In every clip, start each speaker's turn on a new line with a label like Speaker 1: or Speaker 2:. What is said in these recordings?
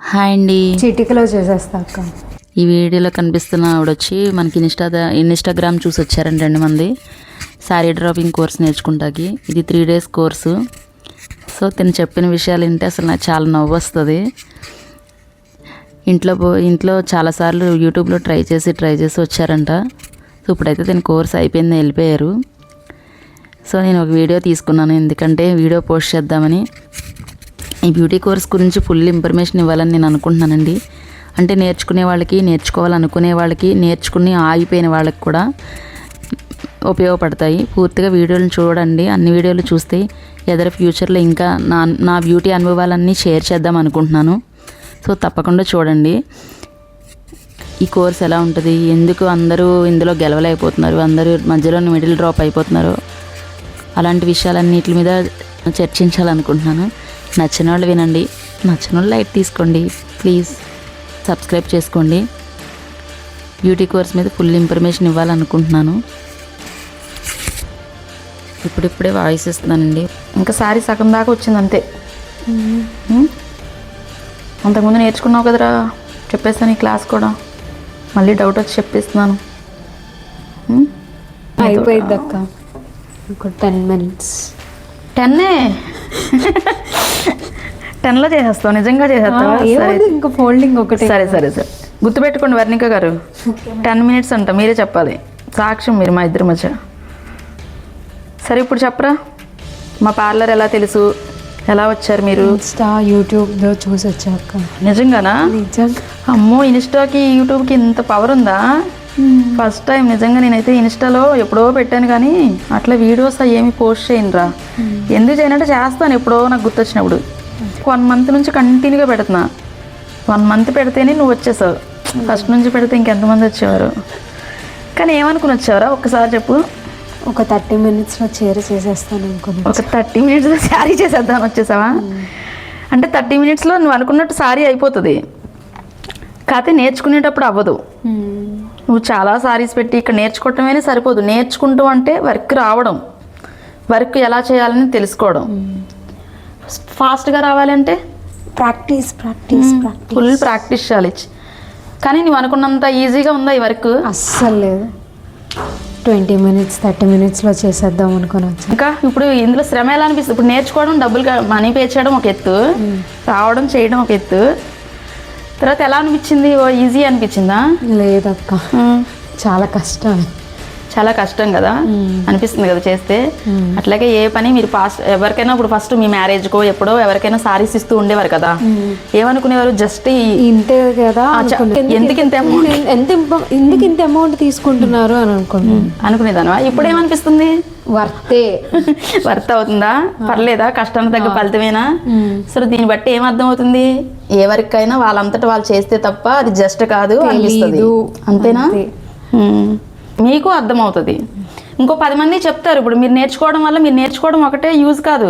Speaker 1: Hi అండి.
Speaker 2: చిటికలో చేసేస్తా అక్క.
Speaker 1: ఈ వీడియోలో కనిపిస్తున్న ఆవిడ వచ్చి మనకి ఇన్స్టాగ్రామ్ చూసి వచ్చారండి 2 మంది శారీ డ్రాపింగ్ కోర్స్ నేర్చుకుంటాకి. ఇది 3 days కోర్సు. సో తిను చెప్పిన విషయాలు వింటే అసలు నాకు చాలా నవ్వు వస్తుంది. ఇంట్లో చాలాసార్లు యూట్యూబ్లో ట్రై చేసి వచ్చారంట. సో ఇప్పుడైతే తిని కోర్స్ అయిపోయింది, వెళ్ళిపోయారు. సో నేను ఒక వీడియో తీసుకున్నాను, ఎందుకంటే వీడియో పోస్ట్ చేద్దామని. ఈ బ్యూటీ కోర్స్ గురించి ఫుల్ ఇన్ఫర్మేషన్ ఇవ్వాలని నేను అనుకుంటున్నానండి. అంటే నేర్చుకునే వాళ్ళకి, నేర్చుకోవాలనుకునే వాళ్ళకి, నేర్చుకుని ఆగిపోయిన వాళ్ళకి కూడా ఉపయోగపడతాయి. పూర్తిగా వీడియోలను చూడండి. అన్ని వీడియోలు చూస్తే ఎదర ఫ్యూచర్లో ఇంకా నా బ్యూటీ అనుభవాలన్నీ షేర్ చేద్దాం అనుకుంటున్నాను. సో తప్పకుండా చూడండి. ఈ కోర్స్ ఎలా ఉంటుంది, ఎందుకు అందరూ ఇందులో గెలవలేకపోతున్నారు, అందరూ మధ్యలో మిడిల్ డ్రాప్ అయిపోతున్నారు, అలాంటి విషయాలన్నిటి మీద చర్చించాలనుకుంటున్నాను. నచ్చిన వాళ్ళు వినండి, నచ్చిన వాళ్ళు లైక్ తీసుకోండి. ప్లీజ్ సబ్స్క్రైబ్ చేసుకోండి. బ్యూటీ కోర్స్ మీద ఫుల్ ఇన్ఫర్మేషన్ ఇవ్వాలనుకుంటున్నాను. ఇప్పుడిప్పుడే వాయిస్ ఇస్తున్నానండి. ఇంకా శారీ సగం దాకా వచ్చింది అంతే. అంతకుముందు నేర్చుకున్నావు కదరా, చెప్పేస్తాను ఈ క్లాస్ కూడా. మళ్ళీ డౌట్ వచ్చి చెప్పేస్తున్నాను.
Speaker 2: అయిపోయింది అక్క, ఒక 10 minutes.
Speaker 1: 10లో చేసేస్తావు, నిజంగా చేసేస్తావా?
Speaker 2: ఇంకా ఫోల్డింగ్ ఒకటి.
Speaker 1: సరే గుర్తుపెట్టుకోండి వర్ణిక గారు, 10 minutes అంట, మీరే చెప్పాలి. సాక్ష్యం మీరు మా ఇద్దరి మధ్య. సరే ఇప్పుడు చెప్పరా, మా పార్లర్ ఎలా తెలుసు, ఎలా వచ్చారు మీరు?
Speaker 2: ఇన్స్టా యూట్యూబ్లో చూసి వచ్చాక.
Speaker 1: నిజంగానా?
Speaker 2: నిజంగా.
Speaker 1: అమ్మో, ఇన్స్టాకి యూట్యూబ్కి ఇంత పవర్ ఉందా? ఫస్ట్ టైం నిజంగా. నేనైతే ఇన్స్టాలో ఎప్పుడో పెట్టాను కానీ అట్లా వీడియోస్ ఏమి పోస్ట్ చేయనురా. ఎందుకు చేయనంటే చేస్తాను ఎప్పుడో నాకు గుర్తొచ్చినప్పుడు. 1 month నుంచి కంటిన్యూగా పెడుతున్నా. 1 month పెడితేనే నువ్వు వచ్చేసావు. ఫస్ట్ నుంచి పెడితే ఇంకెంతమంది వచ్చేవారు. కానీ ఏమనుకుని వచ్చేవారా ఒక్కసారి చెప్పు.
Speaker 2: ఒక 30 minutesలో చేసేస్తాను అనుకున్నా.
Speaker 1: ఒక 30 minutesలో శారీ చేసేద్దామని వచ్చేసావా? అంటే 30 minutesలో నువ్వు అనుకున్నట్టు శారీ అయిపోతుంది, కాకపోతే నేర్చుకునేటప్పుడు అవ్వదు. నువ్వు చాలా సారీస్ పెట్టి ఇక్కడ నేర్చుకోవటమే సరిపోదు. నేర్చుకుంటూ అంటే వర్క్ రావడం, వర్క్ ఎలా చేయాలని తెలుసుకోవడం. ఫాస్ట్గా రావాలంటే
Speaker 2: ప్రాక్టీస్
Speaker 1: ఫుల్ ప్రాక్టీస్ చేయాలి. కానీ నువ్వు అనుకున్నంత ఈజీగా ఉందా ఈ వర్క్?
Speaker 2: అస్సలు లేదు. 20 minutes 30 minutesలో చేసేద్దాం అనుకుని.
Speaker 1: ఇంకా ఇప్పుడు ఇందులో శ్రమ ఎలా అనిపిస్తుంది? ఇప్పుడు నేర్చుకోవడం, డబ్బులు మనీ పే చేయడం ఒక ఎత్తు, రావడం చేయడం ఒక ఎత్తు. తర్వాత ఎలా అనిపించింది? ఈజీ అనిపించిందా?
Speaker 2: లేదక్క, చాలా కష్టం
Speaker 1: కదా అనిపిస్తుంది కదా చేస్తే. అట్లాగే ఏ పని మీరు ఎవరికైనా ఇప్పుడు ఫస్ట్ మీ మ్యారేజ్కో ఎప్పుడో ఎవరికైనా సారీస్ ఇస్తూ ఉండేవారు కదా, ఏమనుకునేవారు? జస్ట్
Speaker 2: ఇంతే కదా,
Speaker 1: ఎందుకు
Speaker 2: ఇంత అమౌంట్ తీసుకుంటున్నారు అని
Speaker 1: అనుకునేదాను. ఇప్పుడు ఏమనిపిస్తుంది? వర్త్ అవుతుందా, పర్లేదా, కష్టానికి తగ్గ ఫలితమేనా? సో దీన్ని బట్టి ఏమర్థం అవుతుంది? ఏ వర్క్ అయినా వాళ్ళంతటా వాళ్ళు చేస్తే తప్ప అది జస్ట్ కాదు అనిపిస్తుంది. అంతేనా? మీకు అర్థమవుతుంది. ఇంకో 10 మంది చెప్తారు. ఇప్పుడు మీరు నేర్చుకోవడం ఒకటే యూజ్ కాదు.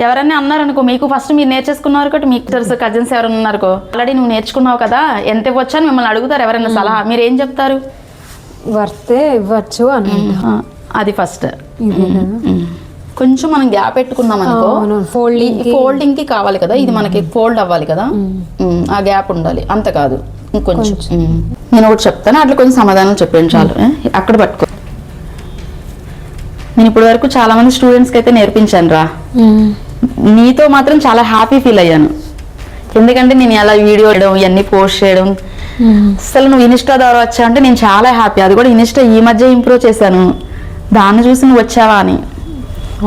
Speaker 1: ఎవరన్నా అన్నారనుకో, మీకు ఫస్ట్ మీరు నేర్చేసుకున్నారు కాబట్టి, మీకు తెలుసు కజిన్స్ ఎవరైనా ఉన్నారనుకో, ఆల్రెడీ నువ్వు నేర్చుకున్నావు కదా, ఎంత ఇవ్వచ్చు అని మిమ్మల్ని అడుగుతారు ఎవరైనా సలహా. మీరు ఏం చెప్తారు?
Speaker 2: వర్తే ఇవ్వచ్చు అని.
Speaker 1: అది ఫస్ట్. కొంచెం మనం గ్యాప్ పెట్టుకున్నాం అనుకో, ఫోల్డింగ్కి కావాలి కదా, ఇది మనకి ఫోల్డ్ అవ్వాలి కదా, ఆ గ్యాప్ ఉండాలి. అంత కాదు, ఇంకొంచెం. నేను ఒకటి చెప్తాను, అట్లా కొంచెం సమాధానం చెప్పాను చాలు. అక్కడ పట్టుకో. నేను ఇప్పటి వరకు చాలా మంది స్టూడెంట్స్కి అయితే నేర్పించాను రా. నీతో మాత్రం చాలా హ్యాపీ ఫీల్ అయ్యాను. ఎందుకంటే నేను ఎలా వీడియో చేయడం, ఇవన్నీ పోస్ట్ చేయడం, అసలు నువ్వు ఇన్స్టా ద్వారా వచ్చావంటే నేను చాలా హ్యాపీ. అది కూడా ఇన్స్టా ఈ మధ్య ఇంప్రూవ్ చేశాను, దాన్ని చూసి నువ్వు వచ్చావా అని.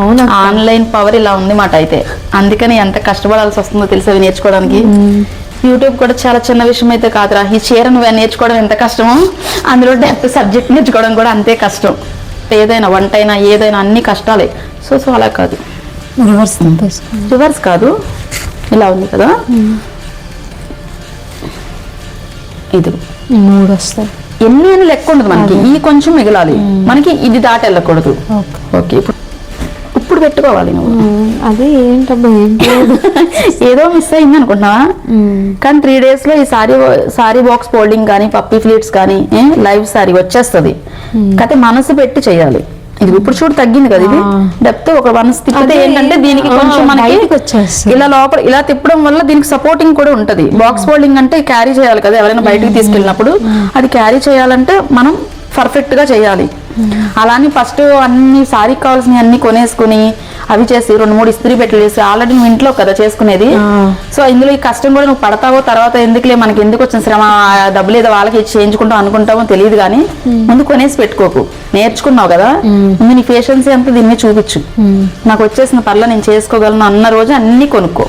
Speaker 2: అవునా?
Speaker 1: ఆన్లైన్ పవర్ ఇలా ఉంది మాట. అయితే అందుకని ఎంత కష్టపడాల్సి వస్తుందో తెలుసా నేర్చుకోవడానికి. యూట్యూబ్ కూడా చాలా చిన్న విషయం అయితే కాదురా. ఈ చీర నువ్వు నేర్చుకోవడం ఎంత కష్టమో, అందులో డెప్త్ సబ్జెక్ట్ నేర్చుకోవడం కూడా అంతే కష్టం. ఏదైనా వంట అయినా ఏదైనా అన్ని కష్టాలే. సో అలా కాదు, రివర్స్ కాదు, ఇలా ఉంది కదా, ఇది
Speaker 2: 3 వస్తాయి.
Speaker 1: ఎన్ని అని లెక్క ఉండదు మనకి. ఈ కొంచెం మిగలాలి మనకి, ఇది దాటి వెళ్ళకూడదు. ఓకే, ఇప్పుడు పెట్టుకోవాలి నువ్వు.
Speaker 2: అది ఏంటబ్బా,
Speaker 1: ఏదో మిస్ అయింది అనుకుంటున్నావా? కానీ 3 daysలో ఈ సారీ బాక్స్ ఫోల్డింగ్ కానీ, పప్పీ ఫ్లీట్స్ కానీ, లైవ్ సారీ వచ్చేస్తుంది. కాకపోతే మనసు పెట్టి చేయాలి. ఇది ఇప్పుడు చూడు తగ్గింది కదా, ఇది డెప్త్ ఒక 1 తిప్పితే ఏంటంటే దీనికి కొంచెం మనకి
Speaker 2: వచ్చేస్తుంది.
Speaker 1: ఇలా లోపల ఇలా తిప్పడం వల్ల దీనికి సపోర్టింగ్ కూడా ఉంటది. బాక్స్ ఫోల్డింగ్ అంటే క్యారీ చేయాలి కదా, ఎవరైనా బయటకు తీసుకెళ్ళినప్పుడు అది క్యారీ చేయాలంటే మనం పర్ఫెక్ట్ గా చేయాలి. అలానే ఫస్ట్ అన్ని సారీకి కావాల్సినవి అన్ని కొనేసుకుని అవి చేసి 2-3 ఇస్త్రీ పెట్టెలు చేసి ఆల్రెడీ నువ్వు ఇంట్లో కదా చేసుకునేది. సో ఇందులో ఈ కష్టం కూడా నువ్వు పడతావో తర్వాత ఎందుకులే మనకి ఎందుకు వచ్చిన శ్రమ, డబ్బులు ఏదో వాళ్ళకి ఇచ్చి చేయించుకుంటాం అనుకుంటామో తెలియదు కానీ ముందు కొనేసి పెట్టుకోకు. నేర్చుకున్నావు కదా, ముందు నీ పేషెన్సీ అంతా దీన్ని చూపించు. నాకు వచ్చేసిన పర్ల నేను చేసుకోగలను అన్న రోజు అన్ని కొనుక్కో,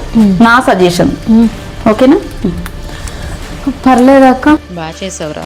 Speaker 1: నా సజెషన్. ఓకేనా?
Speaker 2: పర్లేదక్క.
Speaker 3: బాగా చేసావురా.